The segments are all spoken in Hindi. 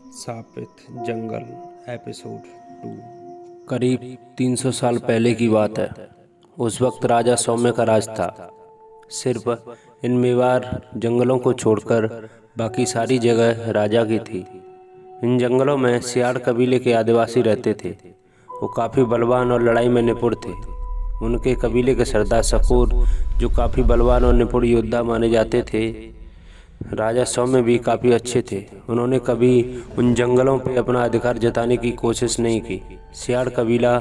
शापित जंगल एपिसोड 2। करीब 300 साल पहले की बात है। उस वक्त राजा सौम्य का राज था। सिर्फ इन मेवाड़ जंगलों को छोड़कर बाकी सारी जगह राजा की थी। इन जंगलों में सियाड़ कबीले के आदिवासी रहते थे। वो काफ़ी बलवान और लड़ाई में निपुण थे। उनके कबीले के सरदार शकूर, जो काफ़ी बलवान और निपुण योद्धा माने जाते थे, राजा सौम्य भी काफ़ी अच्छे थे। उन्होंने कभी उन जंगलों पर अपना अधिकार जताने की कोशिश नहीं की। सियाड़ कबीला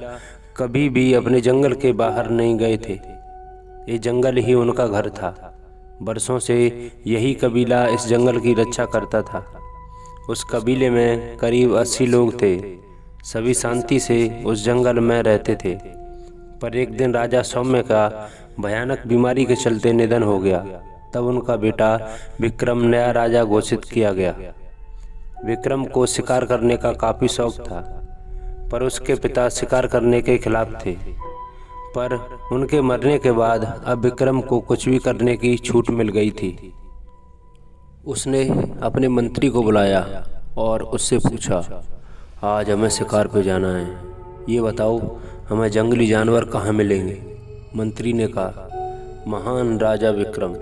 कभी भी अपने जंगल के बाहर नहीं गए थे। ये जंगल ही उनका घर था। बरसों से यही कबीला इस जंगल की रक्षा करता था। उस कबीले में करीब 80 लोग थे। सभी शांति से उस जंगल में रहते थे। पर एक दिन राजा सौम्य का भयानक बीमारी के चलते निधन हो गया। तब उनका बेटा विक्रम नया राजा घोषित किया गया। विक्रम को शिकार करने का काफ़ी शौक था, पर उसके पिता शिकार करने के खिलाफ थे। पर उनके मरने के बाद अब विक्रम को कुछ भी करने की छूट मिल गई थी। उसने अपने मंत्री को बुलाया और उससे पूछा, आज हमें शिकार पे जाना है, ये बताओ हमें जंगली जानवर कहाँ मिलेंगे। मंत्री ने कहा, महान राजा विक्रम,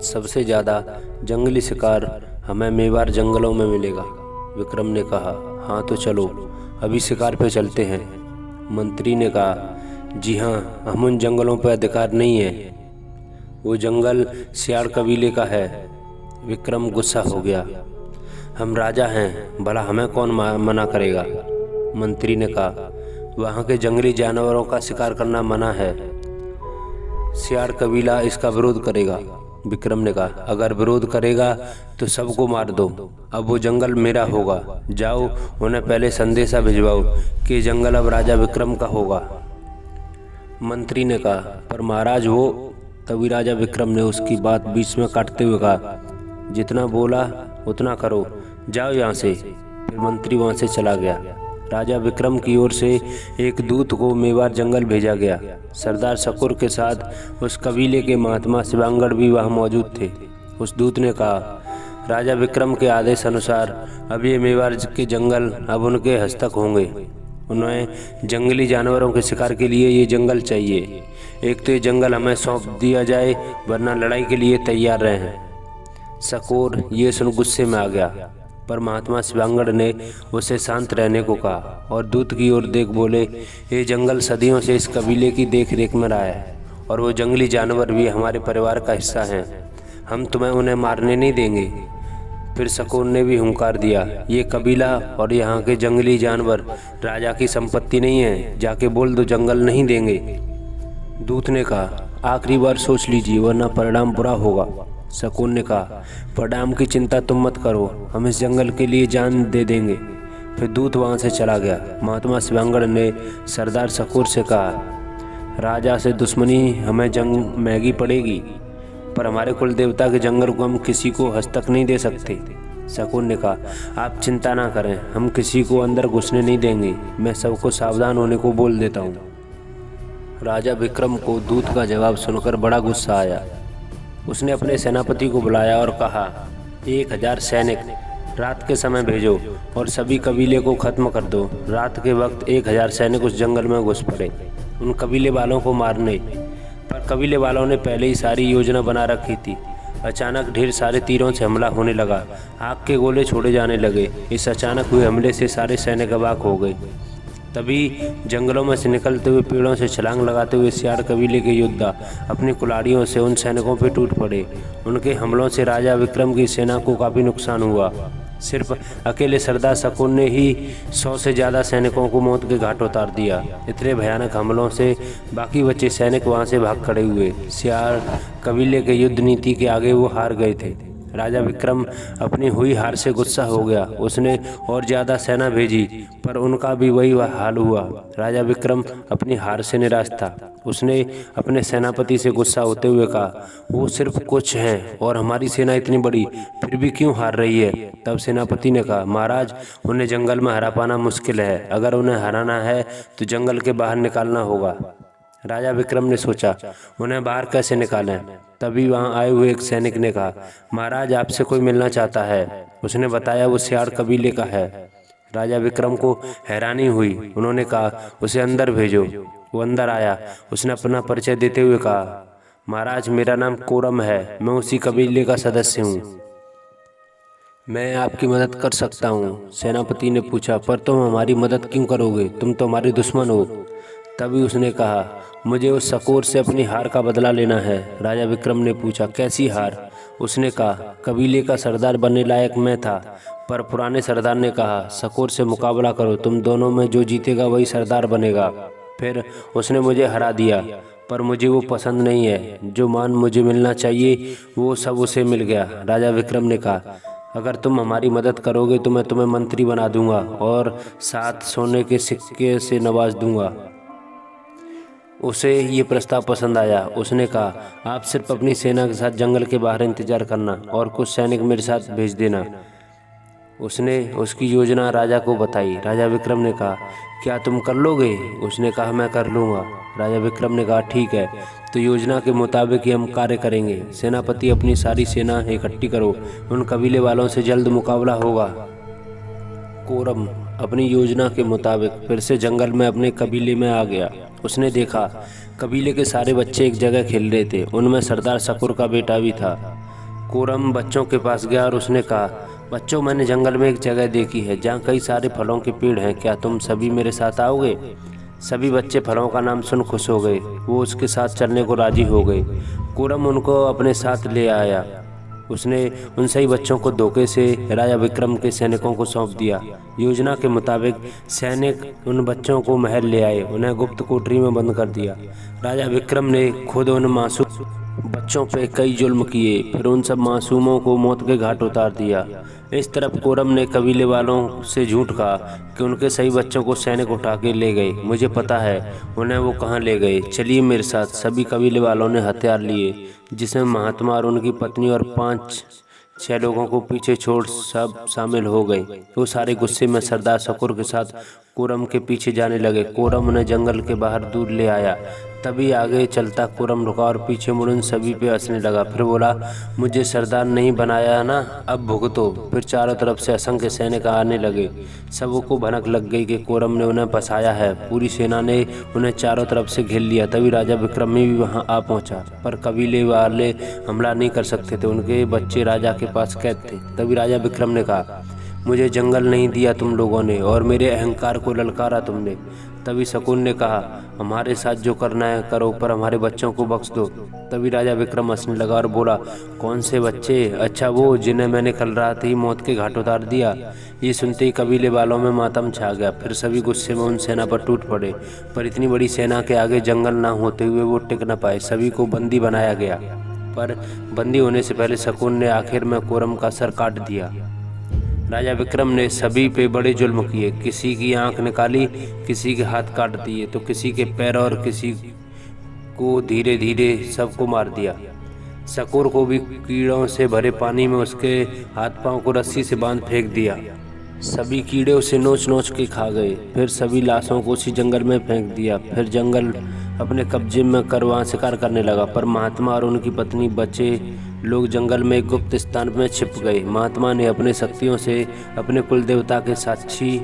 सबसे ज़्यादा जंगली शिकार हमें मेवाड़ जंगलों में मिलेगा। विक्रम ने कहा, हाँ तो चलो अभी शिकार पे चलते हैं। मंत्री ने कहा, जी हाँ, हम उन जंगलों पर अधिकार नहीं है, वो जंगल सियाड़ कबीले का है। विक्रम गुस्सा हो गया, हम राजा हैं, भला हमें कौन मना करेगा। मंत्री ने कहा, वहाँ के जंगली जानवरों का शिकार करना मना है, सियाड़ कबीला इसका विरोध करेगा। विक्रम ने कहा, अगर विरोध करेगा तो सबको मार दो, अब वो जंगल मेरा होगा। जाओ उन्हें पहले संदेशा भिजवाओ कि जंगल अब राजा विक्रम का होगा। मंत्री ने कहा, पर महाराज वो। तभी राजा विक्रम ने उसकी बात बीच में काटते हुए कहा, जितना बोला उतना करो, जाओ यहाँ से। फिर मंत्री वहाँ से चला गया। राजा विक्रम की ओर से एक दूत को मेवाड़ जंगल भेजा गया। सरदार शकूर के साथ उस कबीले के महात्मा शिवांगड़ भी वहाँ मौजूद थे। उस दूत ने कहा, राजा विक्रम के आदेश अनुसार अब ये मेवाड़ के जंगल अब उनके हस्तक होंगे। उन्हें जंगली जानवरों के शिकार के लिए ये जंगल चाहिए। एक तो ये जंगल हमें सौंप दिया जाए, वरना लड़ाई के लिए तैयार रहें। शकूर ये सुन गुस्से में आ गया, पर महात्मा शिवांगड़ ने उसे शांत रहने को कहा और दूत की ओर देख बोले, ये जंगल सदियों से इस कबीले की देख रेख में रहा है और वो जंगली जानवर भी हमारे परिवार का हिस्सा हैं। हम तुम्हें उन्हें मारने नहीं देंगे। फिर शकूर ने भी हुंकार दिया, ये कबीला और यहाँ के जंगली जानवर राजा की संपत्ति नहीं है, जाके बोल दो जंगल नहीं देंगे। दूत ने कहा, आखिरी बार सोच लीजिए, वरना परिणाम बुरा होगा। शकूर ने कहा, परिणाम की चिंता तुम मत करो, हम इस जंगल के लिए जान दे देंगे। फिर दूत वहाँ से चला गया। महात्मा शिवांगड़ ने सरदार शकूर से कहा, राजा से दुश्मनी हमें जंग महंगी पड़ेगी, पर हमारे कुल देवता के जंगल को हम किसी को हस्तक नहीं दे सकते। शकूर ने कहा, आप चिंता ना करें, हम किसी को अंदर घुसने नहीं देंगे, मैं सबको सावधान होने को बोल देता हूँ। राजा विक्रम को दूत का जवाब सुनकर बड़ा गुस्सा आया। उसने अपने सेनापति को बुलाया और कहा, 1000 सैनिक रात के समय भेजो और सभी कबीले को खत्म कर दो। रात के वक्त 1000 सैनिक उस जंगल में घुस पड़े उन कबीले वालों को मारने। पर कबीले वालों ने पहले ही सारी योजना बना रखी थी। अचानक ढेर सारे तीरों से हमला होने लगा, आग के गोले छोड़े जाने लगे। इस अचानक हुए हमले से सारे सैनिक अवाक हो गए। तभी जंगलों में से निकलते हुए पेड़ों से छलांग लगाते हुए सियाड़ कबीले के योद्धा अपनी कुल्हाड़ियों से उन सैनिकों पर टूट पड़े। उनके हमलों से राजा विक्रम की सेना को काफ़ी नुकसान हुआ। सिर्फ अकेले सरदार शकूर ने ही 100 से ज़्यादा सैनिकों को मौत के घाट उतार दिया। इतने भयानक हमलों से बाकी बचे सैनिक वहाँ से भाग खड़े हुए। सियाड़ कबीले के युद्ध नीति के आगे वो हार गए थे। राजा विक्रम अपनी हुई हार से गुस्सा हो गया। उसने और ज़्यादा सेना भेजी, पर उनका भी वही हाल हुआ। राजा विक्रम अपनी हार से निराश था। उसने अपने सेनापति से गुस्सा होते हुए कहा, वो सिर्फ कुछ हैं और हमारी सेना इतनी बड़ी, फिर भी क्यों हार रही है। तब सेनापति ने कहा, महाराज, उन्हें जंगल में हरा पाना मुश्किल है। अगर उन्हें हराना है तो जंगल के बाहर निकालना होगा। राजा विक्रम ने सोचा उन्हें बाहर कैसे निकालें। तभी वहां आए हुए एक सैनिक ने कहा, महाराज आपसे कोई मिलना चाहता है। उसने बताया वो सियाड़ कबीले का है। राजा विक्रम को हैरानी हुई। उन्होंने कहा, उसे अंदर भेजो। वो अंदर आया। उसने अपना परिचय देते हुए कहा, महाराज मेरा नाम कोरम है, मैं उसी कबीले का सदस्य हूँ, मैं आपकी मदद कर सकता हूँ। सेनापति ने पूछा, पर तुम हमारी मदद क्यों करोगे, तुम तो हमारे दुश्मन हो। तभी उसने कहा, मुझे उस शकोर से अपनी हार का बदला लेना है। राजा विक्रम ने पूछा, कैसी हार? उसने कहा, कबीले का सरदार बनने लायक मैं था, पर पुराने सरदार ने कहा, शकोर से मुकाबला करो, तुम दोनों में जो जीतेगा वही सरदार बनेगा। फिर उसने मुझे हरा दिया, पर मुझे वो पसंद नहीं है। जो मान मुझे मिलना चाहिए वो सब उसे मिल गया। राजा विक्रम ने कहा, अगर तुम हमारी मदद करोगे तो मैं तुम्हें मंत्री बना दूंगा और 7 सोने के सिक्के से नवाज दूंगा। उसे ये प्रस्ताव पसंद आया। उसने कहा, आप सिर्फ अपनी सेना के साथ जंगल के बाहर इंतजार करना और कुछ सैनिक मेरे साथ भेज देना। उसने उसकी योजना राजा को बताई। राजा विक्रम ने कहा, क्या तुम कर लोगे? उसने कहा, मैं कर लूँगा। राजा विक्रम ने कहा, ठीक है, तो योजना के मुताबिक ही हम कार्य करेंगे। सेनापति अपनी सारी सेना इकट्ठी करो, उन कबीले वालों से जल्द मुकाबला होगा। कोरम अपनी योजना के मुताबिक फिर से जंगल में अपने कबीले में आ गया। उसने देखा कबीले के सारे बच्चे एक जगह खेल रहे थे, उनमें सरदार शकोर का बेटा भी था। कोरम बच्चों के पास गया और उसने कहा, बच्चों मैंने जंगल में एक जगह देखी है जहाँ कई सारे फलों के पेड़ हैं, क्या तुम सभी मेरे साथ आओगे? सभी बच्चे फलों का नाम सुन खुश हो गए। वो उसके साथ चलने को राजी हो गए। कोरम उनको अपने साथ ले आया। उसने उन सही बच्चों को धोखे से राजा विक्रम के सैनिकों को सौंप दिया। योजना के मुताबिक सैनिक उन बच्चों को महल ले आए, उन्हें गुप्त कोठरी में बंद कर दिया। राजा विक्रम ने खुद उन मासूम बच्चों पे कई जुल्म किए, फिर उन सब मासूमों को मौत के घाट उतार दिया। इस तरफ कोरम ने कबीले वालों से झूठ कहा कि उनके सही बच्चों को सैनिक उठा के ले गए। मुझे पता है उन्हें वो कहाँ ले गए, चलिए मेरे साथ। सभी कबीले वालों ने हथियार लिए, जिसमें महात्मा और उनकी पत्नी और 5-6 लोगों को पीछे छोड़ सब शामिल हो गए। वो सारे गुस्से में सरदार शकोर के साथ कोरम के पीछे जाने लगे। कोरम उन्हें जंगल के बाहर दूर ले आया। तभी आगे चलता कोरम रुका और पीछे मुड़ उन सभी पे हंसने लगा। फिर बोला, मुझे सरदार नहीं बनाया ना, अब भुगतो। फिर चारों तरफ से असंख्य सैनिक आने लगे। सबों को भनक लग गई कि कोरम ने उन्हें फंसाया है। पूरी सेना ने उन्हें चारों तरफ से घेर लिया। तभी राजा विक्रम भी वहां आ पहुंचा, पर कबीले वाले हमला नहीं कर सकते थे, उनके बच्चे राजा के पास कैद थे। तभी राजा विक्रम ने कहा, मुझे जंगल नहीं दिया तुम लोगों ने और मेरे अहंकार को ललकारा तुमने। तभी शकुन ने कहा, हमारे साथ जो करना है करो, पर हमारे बच्चों को बख्श दो। तभी राजा विक्रम हंसने लगा और बोला, कौन से बच्चे? अच्छा, वो जिन्हें मैंने कल रात ही मौत के घाट उतार दिया। ये सुनते ही कबीले वालों में मातम छा गया। फिर सभी गुस्से में उन सेना पर टूट पड़े, पर इतनी बड़ी सेना के आगे जंगल ना होते हुए वो टिक न पाए। सभी को बंदी बनाया गया, पर बंदी होने से पहले शकुन ने आखिर में कोरम का सर काट दिया। राजा विक्रम ने सभी पे बड़े जुल्म किए, किसी की आंख निकाली, किसी के हाथ काट दिए, तो किसी के पैर, और किसी को धीरे धीरे सबको मार दिया। शकोर को भी कीड़ों से भरे पानी में उसके हाथ पांव को रस्सी से बांध फेंक दिया। सभी कीड़े उसे नोच नोच के खा गए। फिर सभी लाशों को उसी जंगल में फेंक दिया। फिर जंगल अपने कब्जे में कर वहाँ शिकार करने लगा, पर महात्मा और उनकी पत्नी बचे लोग जंगल में एक गुप्त स्थान में छिप गए। महात्मा ने अपने शक्तियों से अपने कुल देवता के साक्षी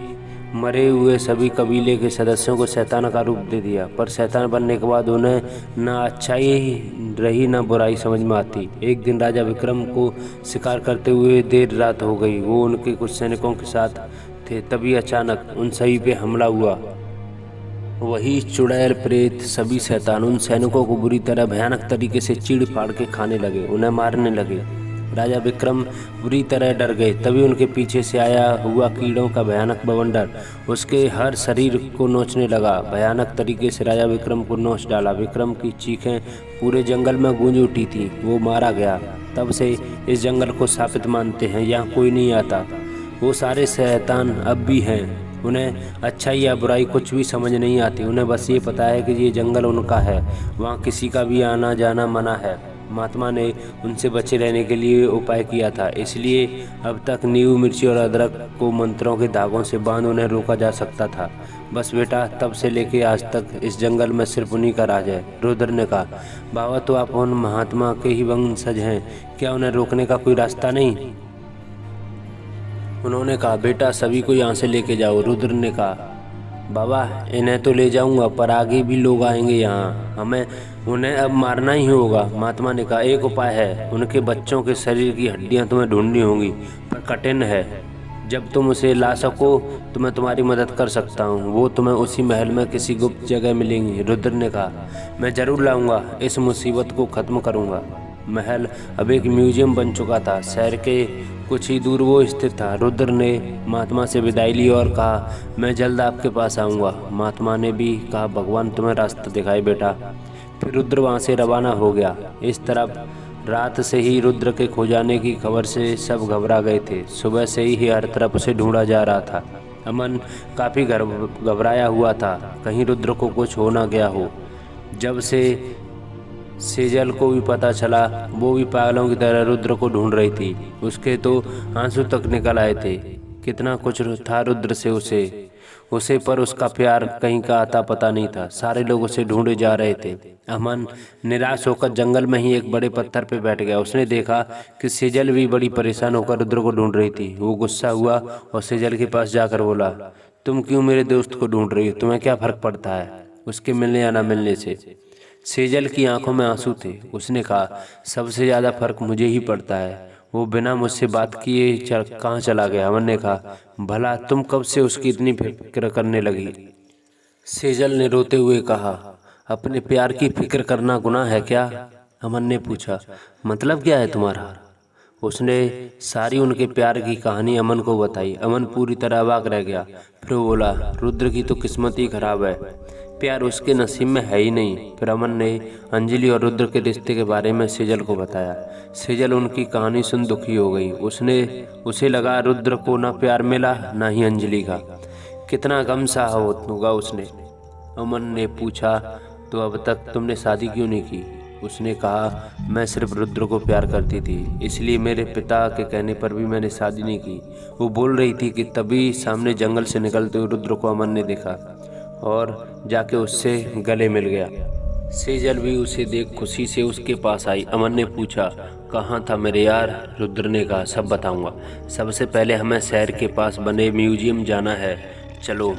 मरे हुए सभी कबीले के सदस्यों को शैतान का रूप दे दिया, पर शैतान बनने के बाद उन्हें न अच्छाई रही न बुराई समझ में आती। एक दिन राजा विक्रम को शिकार करते हुए देर रात हो गई। वो उनके कुछ सैनिकों के साथ थे। तभी अचानक उन सभी पे हमला हुआ। वही चुड़ैल, प्रेत, सभी शैतान उन सैनिकों को बुरी तरह भयानक तरीके से चीड़ फाड़ के खाने लगे, उन्हें मारने लगे। राजा विक्रम बुरी तरह डर गए। तभी उनके पीछे से आया हुआ कीड़ों का भयानक बवंडर उसके हर शरीर को नोचने लगा। भयानक तरीके से राजा विक्रम को नोच डाला। विक्रम की चीखें पूरे जंगल में गूंज उठी थी। वो मारा गया। तब से इस जंगल को शापित मानते हैं, यहाँ कोई नहीं आता। वो सारे शैतान अब भी हैं। उन्हें अच्छाई या बुराई कुछ भी समझ नहीं आती। उन्हें बस ये पता है कि ये जंगल उनका है, वहाँ किसी का भी आना जाना मना है। महात्मा ने उनसे बचे रहने के लिए उपाय किया था, इसलिए अब तक नींबू मिर्ची और अदरक को मंत्रों के धागों से बांध उन्हें रोका जा सकता था। बस बेटा, तब से लेके आज तक इस जंगल में सिर्फ उन्हीं का राज है। रुद्र ने कहा, बाबा तो आप उन महात्मा के ही वंशज हैं, क्या उन्हें रोकने का कोई रास्ता नहीं? उन्होंने कहा, बेटा सभी को यहाँ से लेके जाओ। रुद्र ने कहा, बाबा इन्हें तो ले जाऊंगा, पर आगे भी लोग आएंगे यहाँ, हमें उन्हें अब मारना ही होगा। महात्मा ने कहा, एक उपाय है, उनके बच्चों के शरीर की हड्डियाँ तुम्हें ढूंढनी होंगी, पर कठिन है। जब तुम उसे ला सको तो मैं तुम्हारी मदद कर सकता हूँ, वो तुम्हें उसी महल में किसी गुप्त जगह मिलेंगी। रुद्र ने कहा, मैं जरूर लाऊंगा, इस मुसीबत को ख़त्म करूँगा। महल अब एक म्यूजियम बन चुका था, शहर के कुछ ही दूर वो स्थित था। रुद्र ने महात्मा से विदाई ली और कहा, मैं जल्द आपके पास आऊँगा। महात्मा ने भी कहा, भगवान तुम्हें रास्ता दिखाए बेटा। फिर रुद्र वहाँ से रवाना हो गया। इस तरफ रात से ही रुद्र के खो जाने की खबर से सब घबरा गए थे। सुबह से ही हर तरफ उसे ढूंढा जा रहा था। अमन काफ़ी घबराया हुआ था, कहीं रुद्र को कुछ हो ना गया हो। जब से सेजल को भी पता चला, वो भी पागलों की तरह रुद्र को ढूंढ रही थी। उसके तो आंसू तक निकल आए थे। कितना कुछ था रुद्र से उसे पर उसका प्यार कहीं का आता पता नहीं था। सारे लोग उसे ढूंढे जा रहे थे। अमन निराश होकर जंगल में ही एक बड़े पत्थर पे बैठ गया। उसने देखा कि सेजल भी बड़ी परेशान होकर रुद्र को ढूंढ रही थी। वो गुस्सा हुआ और सेजल के पास जाकर बोला, तुम क्यों मेरे दोस्त को ढूंढ रही हो? तुम्हें क्या फर्क पड़ता है उसके मिलने या ना मिलने से? सेजल की आंखों में आंसू थे। उसने कहा, सबसे ज़्यादा फर्क मुझे ही पड़ता है। वो बिना मुझसे बात किए कहाँ चला गया? अमन ने कहा, भला तुम कब से उसकी इतनी फिक्र करने लगी? सेजल ने रोते हुए कहा, अपने प्यार की फिक्र करना गुनाह है क्या? अमन ने पूछा, मतलब क्या है तुम्हारा? उसने सारी उनके प्यार की कहानी अमन को बताई। अमन पूरी तरह अवाक रह गया। फिर वो बोला, रुद्र की तो किस्मत ही खराब है, प्यार उसके नसीब में है ही नहीं। फिर अमन ने अंजलि और रुद्र के रिश्ते के बारे में सेजल को बताया। सेजल उनकी कहानी सुन दुखी हो गई। उसे लगा रुद्र को ना प्यार मिला ना ही अंजलि का। कितना गम सहा होगा उसने। अमन ने पूछा, तो अब तक तुमने शादी क्यों नहीं की? उसने कहा, मैं सिर्फ रुद्र को प्यार करती थी, इसलिए मेरे पिता के कहने पर भी मैंने शादी नहीं की। वो बोल रही थी कि तभी सामने जंगल से निकलते हुए रुद्र को अमन ने देखा और जाके उससे गले मिल गया। सेजल भी उसे देख खुशी से उसके पास आई। अमन ने पूछा, कहाँ था मेरे यार? रुद्र ने कहा, सब बताऊंगा। सबसे पहले हमें शहर के पास बने म्यूजियम जाना है, चलो।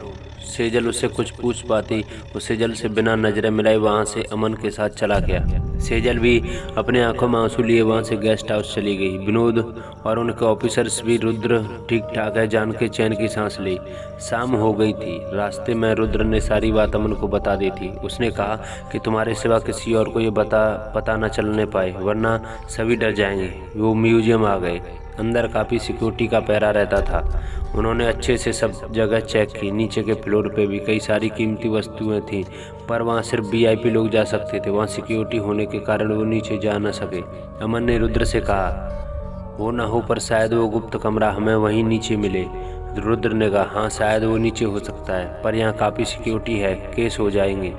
सेजल उससे कुछ पूछ पाती, वो सेजल से बिना नजरें मिलाए वहाँ से अमन के साथ चला गया। सेजल भी अपने आंखों में आंसू लिए वहाँ से गेस्ट हाउस चली गई। विनोद और उनके ऑफिसर्स भी रुद्र ठीक ठाक है जान के चैन की सांस ली। शाम हो गई थी। रास्ते में रुद्र ने सारी बात अमन को बता दी थी। उसने कहा कि तुम्हारे सिवा किसी और को ये पता न चलने पाए, वरना सभी डर जाएंगे। वो म्यूजियम आ गए। अंदर काफ़ी सिक्योरिटी का पहरा रहता था। उन्होंने अच्छे से सब जगह चेक की। नीचे के फ्लोर पे भी कई सारी कीमती वस्तुएं थीं, पर वहाँ सिर्फ वीआईपी लोग जा सकते थे। वहाँ सिक्योरिटी होने के कारण वो नीचे जा न सके। अमन ने रुद्र से कहा, वो ना हो पर शायद वो गुप्त कमरा हमें वहीं नीचे मिले। रुद्र ने कहा, हाँ शायद वो नीचे हो सकता है, पर यहाँ काफ़ी सिक्योरिटी है, केस हो जाएंगे।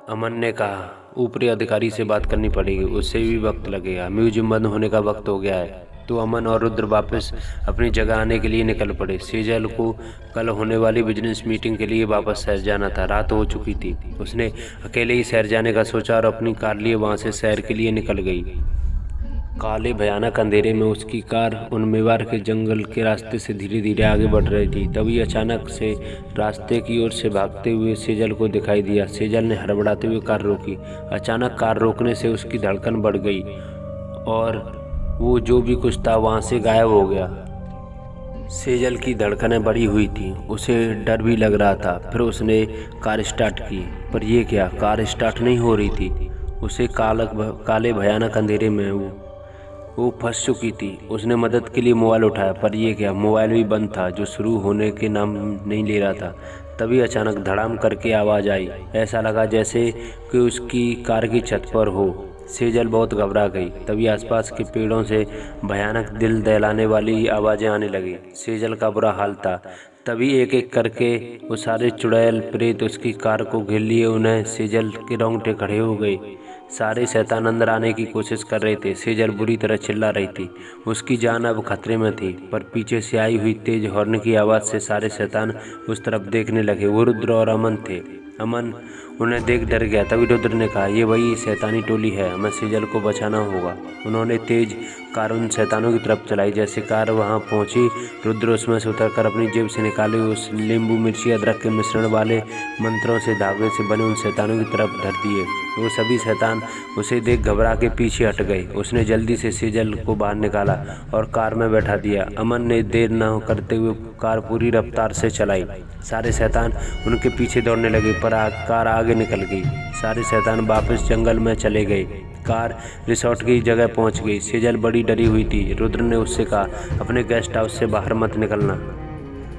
अमन ने कहा, ऊपरी अधिकारी से बात करनी पड़ेगी, उससे भी वक्त लगेगा। म्यूजियम बंद होने का वक्त हो गया है। तो अमन और रुद्र वापस अपनी जगह आने के लिए निकल पड़े। सेजल को कल होने वाली बिजनेस मीटिंग के लिए वापस शहर जाना था। रात हो चुकी थी। उसने अकेले ही शहर जाने का सोचा और अपनी कार लिए वहाँ से शहर के लिए निकल गई। काले भयानक अंधेरे में उसकी कार उन मेवाड़ के जंगल के रास्ते से धीरे धीरे आगे बढ़ रही थी। तभी अचानक से रास्ते की ओर से भागते हुए सेजल को दिखाई दिया। सेजल ने हड़बड़ाते हुए कार रोकी। अचानक कार रोकने से उसकी धड़कन बढ़ गई और वो जो भी कुछ था वहाँ से गायब हो गया। सेजल की धड़कनें बढ़ी हुई थी। उसे डर भी लग रहा था। फिर उसने कार स्टार्ट की, पर यह क्या, कार स्टार्ट नहीं हो रही थी। उसे काले भयानक अंधेरे में वो फंस चुकी थी। उसने मदद के लिए मोबाइल उठाया, पर यह क्या, मोबाइल भी बंद था, जो शुरू होने के नाम नहीं ले रहा था। तभी अचानक धड़ाम करके आवाज़ आई। ऐसा लगा जैसे कि उसकी कार की छत पर हो। सेजल बहुत घबरा गई। तभी आसपास के पेड़ों से भयानक दिल दहलाने वाली आवाज़ें आने लगी। सेजल का बुरा हाल था। तभी एक एक करके वो सारे चुड़ैल प्रेत उसकी कार को घेर लिए। उन्हें सेजल के रोंगटे खड़े हो गए। सारे शैतान अंदर आने की कोशिश कर रहे थे। सेजल बुरी तरह चिल्ला रही थी, उसकी जान अब खतरे में थी। पर पीछे से आई हुई तेज हॉर्न की आवाज़ से सारे शैतान उस तरफ देखने लगे। वो रुद्र और अमन थे। अमन उन्हें देख डर गया। तभी रुद्र ने कहा, ये वही शैतानी टोली है, हमें सेजल को बचाना होगा। उन्होंने तेज कार उन शैतानों की तरफ चलाई। जैसे कार वहां पहुंची, रुद्र उसमें से उतरकर अपनी जेब से निकाले उस नींबू मिर्ची अदरक के मिश्रण वाले मंत्रों से धागे से बने उन शैतानों की तरफ धर दिए। वो सभी शैतान उसे देख घबरा के पीछे हट गए। उसने जल्दी से सेजल को बाहर निकाला और कार में बैठा दिया। अमन ने देर न करते हुए कार पूरी रफ्तार से चलाई। सारे शैतान उनके पीछे दौड़ने लगे, पर कार आगे निकल गई। सारे शैतान वापस जंगल में चले गए। कार रिसोर्ट की जगह पहुंच गई। सेजल बड़ी डरी हुई थी। रुद्र ने उससे कहा, अपने गेस्ट हाउस से बाहर मत निकलना।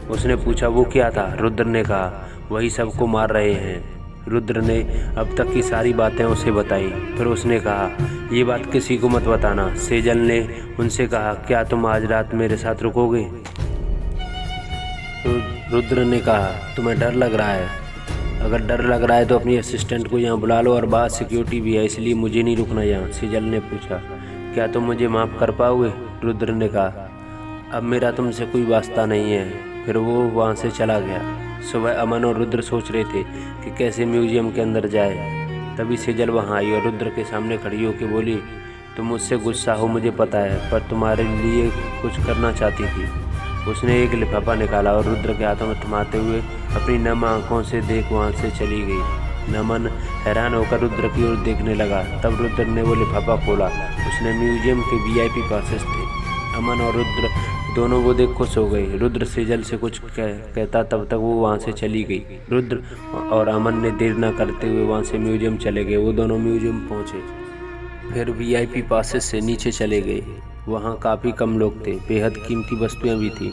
उसने पूछा, वो क्या था? रुद्र ने कहा, वही सबको मार रहे हैं। रुद्र ने अब तक की सारी बातें उसे बताई। फिर उसने कहा, ये बात किसी को मत बताना। सेजल ने उनसे कहा, क्या तुम आज रात मेरे साथ रुकोगे? रुद्र ने कहा, तुम्हें डर लग रहा है? अगर डर लग रहा है तो अपनी असिस्टेंट को यहाँ बुला लो, और बाहर सिक्योरिटी भी है, इसलिए मुझे नहीं रुकना यहाँ। सेजल ने पूछा, क्या तुम मुझे माफ़ कर पाओगे? रुद्र ने कहा, अब मेरा तुमसे कोई वास्ता नहीं है। फिर वो वहाँ से चला गया। सुबह अमन और रुद्र सोच रहे थे कि कैसे म्यूजियम के अंदर जाए। तभी सेजल वहाँ आई और रुद्र के सामने खड़ी होकर बोली, तुम मुझसे गुस्सा हो मुझे पता है, पर तुम्हारे लिए कुछ करना चाहती थी। उसने एक लिफाफा निकाला और रुद्र के हाथों में थमाते हुए अपनी नम आंखों से देख वहाँ से चली गई। नमन हैरान होकर रुद्र की ओर देखने लगा। तब रुद्र ने वो लिफाफा खोला। उसने म्यूजियम के VIP पासेस थे। अमन और रुद्र दोनों वो देख खुश हो गए। रुद्र सेजल से कुछ कहता तब तक वो वहाँ से चली गई। रुद्र और अमन ने देर न करते हुए वहाँ से म्यूजियम चले गए। वो दोनों म्यूजियम पहुँचे, फिर VIP पासेस से नीचे चले गए। वहाँ काफ़ी कम लोग थे, बेहद कीमती वस्तुएं भी थी।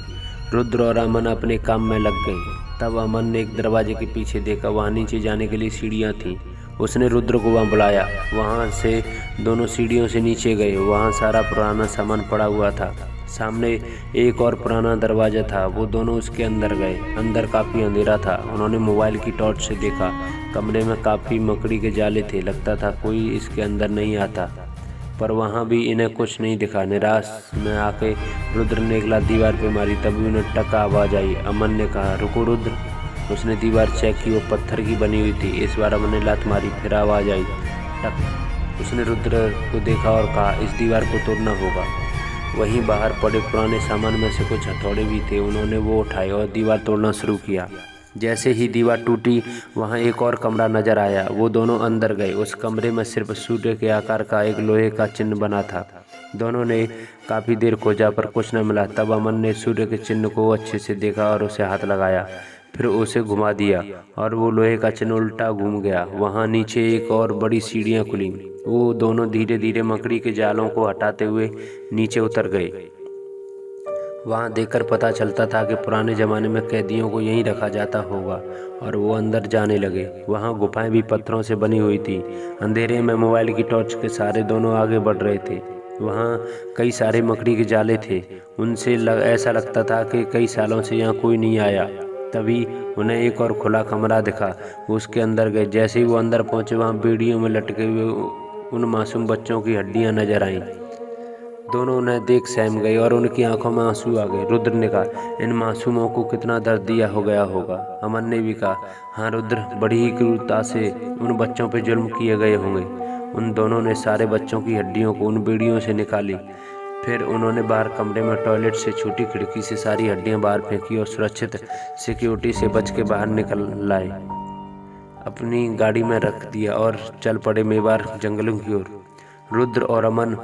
रुद्र और अमन अपने काम में लग गए। तब अमन ने एक दरवाजे के पीछे देखा, वहाँ नीचे जाने के लिए सीढ़ियाँ थीं। उसने रुद्र को वहाँ बुलाया। वहाँ से दोनों सीढ़ियों से नीचे गए। वहाँ सारा पुराना सामान पड़ा हुआ था। सामने एक और पुराना दरवाज़ा था। वो दोनों उसके अंदर गए। अंदर काफ़ी अंधेरा था। उन्होंने मोबाइल की टॉर्च से देखा। कमरे में काफ़ी मकड़ी के जाले थे। लगता था कोई इसके अंदर नहीं आता, पर वहाँ भी इन्हें कुछ नहीं दिखा। निराश में आके रुद्र ने एक लात दीवार पे मारी। तभी उन्हें टक आवाज़ आई। अमन ने कहा, रुको रुद्र। उसने दीवार चेक की, वो पत्थर की बनी हुई थी। इस बार अमन ने लात मारी, फिर आवाज़ आई टक। उसने रुद्र को देखा और कहा, इस दीवार को तोड़ना होगा। वहीं बाहर पड़े पुराने सामान में से कुछ हथौड़े भी थे। उन्होंने वो उठाए और दीवार तोड़ना शुरू किया। जैसे ही दीवार टूटी, वहाँ एक और कमरा नजर आया। वो दोनों अंदर गए। उस कमरे में सिर्फ सूर्य के आकार का एक लोहे का चिन्ह बना था। दोनों ने काफ़ी देर खोजा पर कुछ न मिला। तब अमन ने सूर्य के चिन्ह को अच्छे से देखा और उसे हाथ लगाया। फिर उसे घुमा दिया और वो लोहे का चिन्ह उल्टा घूम गया। वहाँ नीचे एक और बड़ी सीढ़ियाँ खुली। वो दोनों धीरे धीरे मकड़ी के जालों को हटाते हुए नीचे उतर गए। वहाँ देखकर पता चलता था कि पुराने ज़माने में कैदियों को यहीं रखा जाता होगा, और वो अंदर जाने लगे। वहाँ गुफाएं भी पत्थरों से बनी हुई थी। अंधेरे में मोबाइल की टॉर्च के सहारे दोनों आगे बढ़ रहे थे। वहाँ कई सारे मकड़ी के जाले थे। उनसे ऐसा लगता था कि कई सालों से यहाँ कोई नहीं आया। तभी उन्हें एक और खुला कमरा दिखा। वो उसके अंदर गए। जैसे ही वो अंदर पहुँचे, वहाँ बेड़ियों में लटके हुए उन मासूम बच्चों की हड्डियाँ नजर आईं। दोनों उन्हें देख सहम गए और उनकी आंखों में आंसू आ गए। रुद्र ने कहा, इन मासूमों को कितना दर्द दिया हो गया होगा। अमन ने भी कहा, हाँ रुद्र, बड़ी ही क्रूरता से उन बच्चों पर जुल्म किए गए होंगे। उन दोनों ने सारे बच्चों की हड्डियों को उन बेड़ियों से निकाली। फिर उन्होंने बाहर कमरे में टॉयलेट से छोटी खिड़की से सारी हड्डियां बाहर फेंकी और सुरक्षित सिक्योरिटी से बच के बाहर निकल लाए। अपनी गाड़ी में रख दिया और चल पड़े मेवाड़ जंगलों की ओर। रुद्र और अमन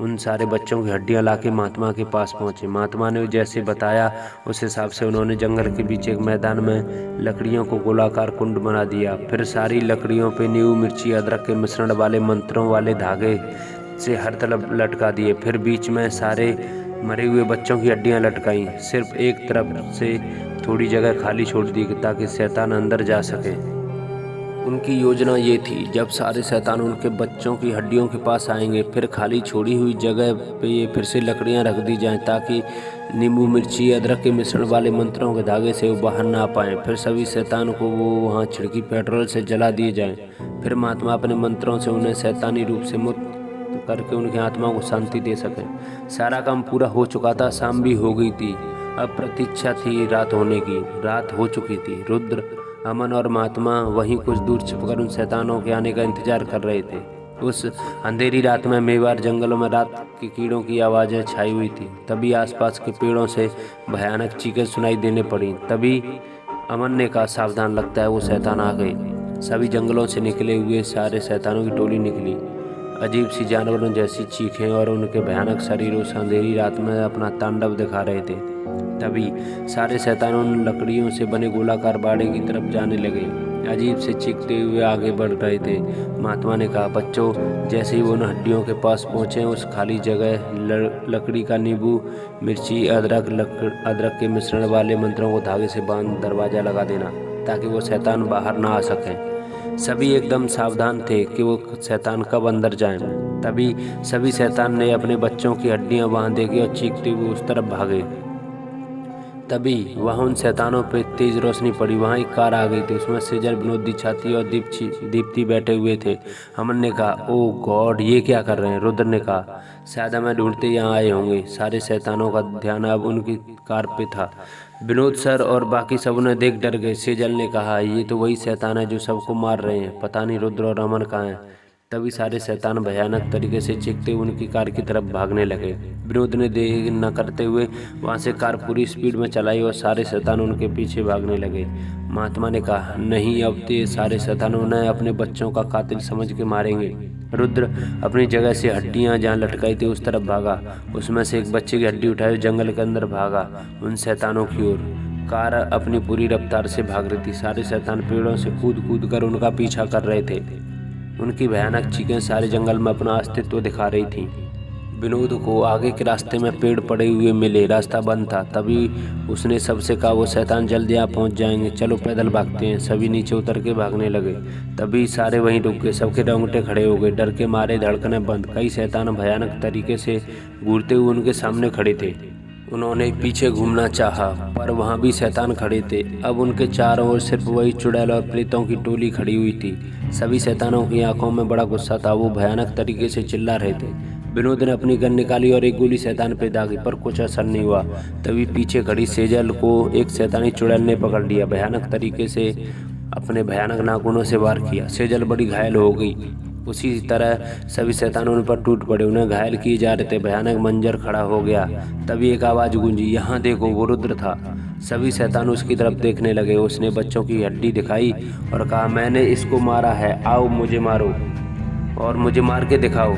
उन सारे बच्चों की हड्डियां लाके महात्मा के पास पहुंचे। महात्मा ने जैसे बताया उस हिसाब से उन्होंने जंगल के बीच एक मैदान में लकड़ियों को गोलाकार कुंड बना दिया। फिर सारी लकड़ियों पे नींबू मिर्ची अदरक के मिश्रण वाले मंत्रों वाले धागे से हर तरफ लटका दिए। फिर बीच में सारे मरे हुए बच्चों की हड्डियां लटकाई। सिर्फ एक तरफ से थोड़ी जगह खाली छोड़ दी ताकि शैतान अंदर जा सके। उनकी योजना ये थी, जब सारे शैतान उनके बच्चों की हड्डियों के पास आएंगे, फिर खाली छोड़ी हुई जगह पे ये फिर से लकड़ियां रख दी जाएं ताकि नींबू मिर्ची अदरक के मिश्रण वाले मंत्रों के धागे से वो बाहर ना आ पाएँ। फिर सभी शैतान को वो वहाँ छिड़की पेट्रोल से जला दिए जाएं। फिर महात्मा अपने मंत्रों से उन्हें शैतानी रूप से मुक्त करके उनकी आत्मा को शांति दे सकें। सारा काम पूरा हो चुका था, शाम भी हो गई थी। अब प्रतीक्षा थी रात होने की। रात हो चुकी थी। रुद्र, अमन और महात्मा वहीं कुछ दूर छिपकर उन शैतानों के आने का इंतजार कर रहे थे। उस अंधेरी रात में मेवाड़ जंगलों में रात के कीड़ों की आवाज़ें छाई हुई थी। तभी आसपास के पेड़ों से भयानक चीखें सुनाई देने पड़ी। तभी अमन ने कहा, सावधान, लगता है वो शैतान आ गए। सभी जंगलों से निकले हुए सारे शैतानों की टोली निकली। अजीब सी जानवरों जैसी चीखें और उनके भयानक शरीर उस अंधेरी रात में अपना तांडव दिखा रहे थे। तभी सारे शैतान उन लकड़ियों से बने गोलाकार बाड़े की तरफ जाने लगे। अजीब से चीखते हुए आगे बढ़ रहे थे। महात्मा ने कहा, बच्चों, जैसे ही वो उन हड्डियों के पास पहुँचे, उस खाली जगह लकड़ी का नींबू मिर्ची अदरक के मिश्रण वाले मंत्रों को धागे से बांध दरवाज़ा लगा देना ताकि वो शैतान बाहर ना आ सकें। सभी एकदम सावधान थे कि वो शैतान कब अंदर जाएं। तभी सभी शैतान ने अपने बच्चों की हड्डियां वहां देखी और चीखते हुए उस तरफ भागे। तभी वहां उन शैतानों पे तेज रोशनी पड़ी। वहां एक कार आ गई थी। उसमें सेजल, विनोदी, छाती और दीप्ति बैठे हुए थे। अमन ने कहा, ओ गॉड, ये क्या कर रहे हैं? रुद्र ने कहा, शायद हमें ढूंढते यहाँ आए होंगे। सारे शैतानों का ध्यान अब उनकी कार पे था। विनोद सर और बाकी सब उन्हें देख डर गए। सेजल ने कहा, ये तो वही शैतान है जो सबको मार रहे हैं। पता नहीं रुद्र और अमन कहाँ हैं। तभी सारे शैतान भयानक तरीके से चीखते उनकी कार की तरफ भागने लगे। विनोद ने देर न करते हुए वहां से कार पूरी स्पीड में चलाई और सारे शैतान उनके पीछे भागने लगे। महात्मा ने कहा, नहीं, अब तो सारे शैतान उन्हें अपने बच्चों का कातिल समझ के मारेंगे। रुद्र अपनी जगह से हड्डियां जहाँ लटकाई थी उस तरफ भागा। उसमें से एक बच्चे की हड्डी उठाई जंगल के अंदर भागा उन शैतानों की ओर। कार अपनी पूरी रफ्तार से भाग रही थी। सारे शैतान पेड़ों से कूद कूद कर उनका पीछा कर रहे थे। उनकी भयानक चीखें सारे जंगल में अपना अस्तित्व दिखा रही थीं। विनोद को आगे के रास्ते में पेड़ पड़े हुए मिले। रास्ता बंद था। तभी उसने सबसे कहा, वो शैतान जल्दी यहाँ पहुँच जाएंगे, चलो पैदल भागते हैं। सभी नीचे उतर के भागने लगे। तभी सारे वहीं रुक गए। सबके रोंगटे खड़े हो गए। डर के मारे धड़कनें बंद। कई शैतान भयानक तरीके से घूरते हुए उनके सामने खड़े थे। उन्होंने पीछे घूमना चाहा, पर वहाँ भी शैतान खड़े थे। अब उनके चारों ओर सिर्फ वही चुड़ैल और प्रेतों की टोली खड़ी हुई थी। सभी शैतानों की आंखों में बड़ा गुस्सा था। वो भयानक तरीके से चिल्ला रहे थे। विनोद ने अपनी गन निकाली और एक गोली शैतान पे दागी, पर कुछ असर नहीं हुआ। तभी पीछे खड़ी सेजल को एक शैतानी चुड़ैल ने पकड़ लिया। भयानक तरीके से अपने भयानक नाखूनों से वार किया। सेजल बड़ी घायल हो गई। उसी तरह सभी शैतान उन पर टूट पड़े। उन्हें घायल किए जा रहे थे। भयानक मंजर खड़ा हो गया। तभी एक आवाज़ गूंजी, यहाँ देखो, वो रुद्र था। सभी शैतान उसकी तरफ देखने लगे। उसने बच्चों की हड्डी दिखाई और कहा, मैंने इसको मारा है, आओ मुझे मारो और मुझे मार के दिखाओ।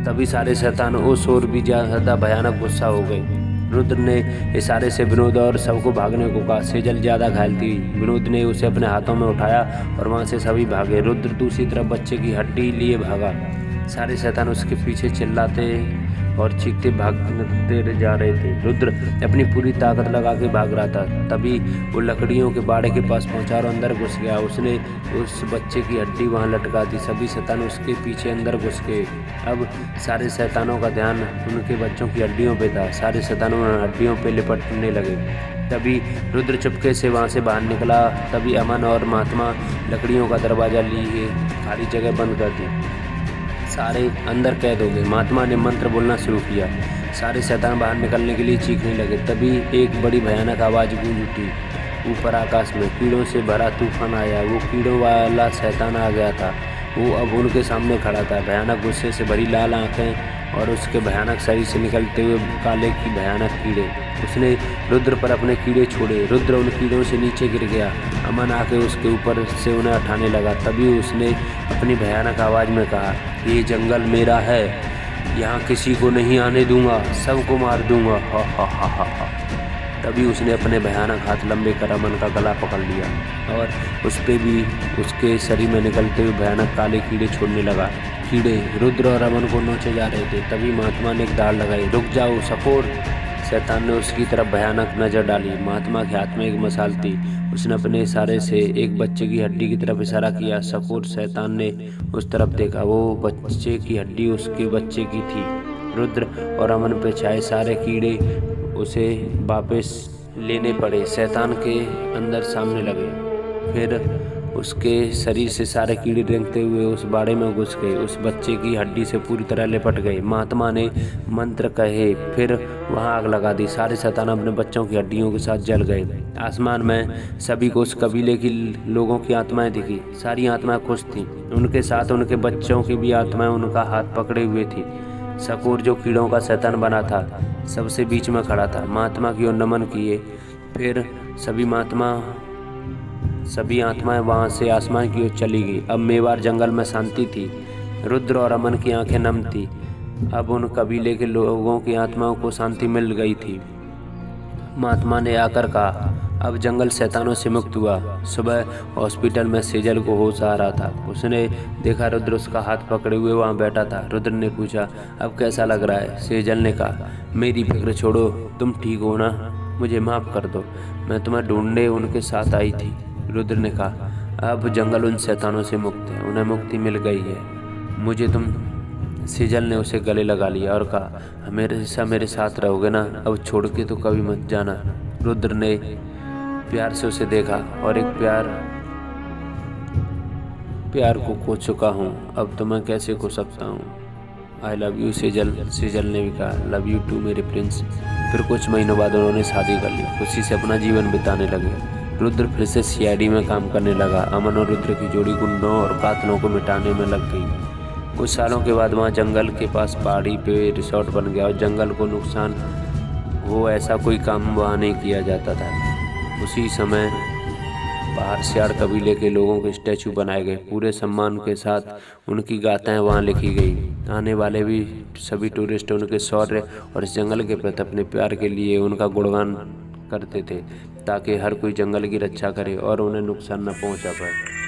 तभी सारे शैतान उस ओर भी ज़्यादा भयानक गुस्सा हो गए। रुद्र ने इशारे से विनोद और सबको भागने को कहा। सेजल ज़्यादा घायल थी। विनोद ने उसे अपने हाथों में उठाया और वहां से सभी भागे। रुद्र दूसरी तरफ बच्चे की हड्डी लिए भागा। सारे शैतान उसके पीछे चिल्लाते और चीखते भागते जा रहे थे। रुद्र अपनी पूरी ताकत लगा के भाग रहा था। तभी वो लकड़ियों के बाड़े के पास पहुंचा और अंदर घुस गया। उसने उस बच्चे की हड्डी वहां लटका दी। सभी शैतान उसके पीछे अंदर घुस गए। अब सारे शैतानों का ध्यान उनके बच्चों की हड्डियों पे था। सारे शैतान उन हड्डियों पे लिपटने लगे। तभी रुद्र चुपके से वहाँ से बाहर निकला। तभी अमन और महात्मा लकड़ियों का दरवाज़ा लिए खाली जगह बंद कर दी। सारे अंदर कैद हो गए। महात्मा ने मंत्र बोलना शुरू किया। सारे शैतान बाहर निकलने के लिए चीखने लगे। तभी एक बड़ी भयानक आवाज़ गूंज उठी। ऊपर आकाश में कीड़ों से भरा तूफान आया। वो कीड़ों वाला शैतान आ गया था। वो अब उनके सामने खड़ा था। भयानक गुस्से से भरी लाल आंखें और उसके भयानक शरीर से निकलते हुए काले की भयानक कीड़े। उसने रुद्र पर अपने कीड़े छोड़े। रुद्र उन कीड़ों से नीचे गिर गया। अमन आके उसके ऊपर से उन्हें उठाने लगा। तभी उसने अपनी भयानक आवाज़ में कहा, ये जंगल मेरा है, यहाँ किसी को नहीं आने दूंगा, सबको मार दूंगा, हा हा हा हा हा। तभी उसने अपने भयानक हाथ लंबे कर अमन का गला पकड़ लिया और उस पे भी उसके शरीर में निकलते हुए भयानक काले कीड़े छोड़ने लगा। कीड़े रुद्र और अमन को नोचे जा रहे थे। तभी महात्मा ने एक दाड़ लगाई। रुक जाओ सकोर। शैतान ने उसकी तरफ भयानक नजर डाली। महात्मा के हाथ में एक मशाल थी। उसने अपने इशारे से एक बच्चे की हड्डी की तरफ इशारा किया। शकूर शैतान ने उस तरफ देखा। वो बच्चे की हड्डी उसके बच्चे की थी। रुद्र और अमन पे छाए सारे कीड़े उसे वापस लेने पड़े। शैतान के अंदर सामने लगे। फिर उसके शरीर से सारे कीड़े रेंगते हुए उस बाड़े में घुस गए। उस बच्चे की हड्डी से पूरी तरह लिपट गए। महात्मा ने मंत्र कहे, फिर वहां आग लगा दी। सारे शैतान अपने बच्चों की हड्डियों के साथ जल गए। आसमान में सभी को उस कबीले की लोगों की आत्माएं दिखी। सारी आत्माएं खुश थीं। उनके साथ उनके बच्चों की भी आत्माएं उनका हाथ पकड़े हुए थी। शकूर जो कीड़ों का शैतान बना था, सबसे बीच में खड़ा था। महात्मा की ओर नमन किए। फिर सभी आत्माएं वहां से आसमान की ओर चली गई। अब मेवाड़ जंगल में शांति थी। रुद्र और अमन की आंखें नम थी। अब उन कबीले के लोगों की आत्माओं को शांति मिल गई थी। महात्मा ने आकर कहा, अब जंगल शैतानों से मुक्त हुआ। सुबह हॉस्पिटल में सेजल को होश आ रहा था। उसने देखा रुद्र उसका हाथ पकड़े हुए वहां बैठा था। रुद्र ने पूछा, अब कैसा लग रहा है? सेजल ने कहा, मेरी फिक्र छोड़ो, तुम ठीक हो ना? मुझे माफ़ कर दो, मैं तुम्हें ढूंढने उनके साथ आई थी। रुद्र ने कहा, अब जंगल उन शैतानों से मुक्त है, उन्हें मुक्ति मिल गई है। मुझे तुम सेजल ने उसे गले लगा लिया और कहा, हमेशा मेरे साथ रहोगे ना? अब छोड़ के तो कभी मत जाना। रुद्र ने प्यार से उसे देखा और एक प्यार को खो चुका हूँ, अब तो मैं कैसे खो सकता हूँ? I love you Sejal. Sejal ने भी कहा, लव यू टू मेरे प्रिंस। फिर कुछ महीनों बाद उन्होंने शादी कर ली। खुशी से अपना जीवन बिताने लगे। रुद्र फिर से सीआईडी में काम करने लगा। अमन और रुद्र की जोड़ी गुंडों और कातलों को मिटाने में लग गई। कुछ सालों के बाद वहाँ जंगल के पास पहाड़ी पे रिसोर्ट बन गया और जंगल को नुकसान हो ऐसा कोई काम वहाँ नहीं किया जाता था। उसी समय बाहर सियाड़ कबीले के लोगों के स्टैचू बनाए गए। पूरे सम्मान के साथ उनकी गाथाएं वहाँ लिखी गई। आने वाले भी सभी टूरिस्ट उनके शौर्य और इस जंगल के प्रति अपने प्यार के लिए उनका गुणगान करते थे, ताकि हर कोई जंगल की रक्षा करे और उन्हें नुकसान न पहुँचा पाए।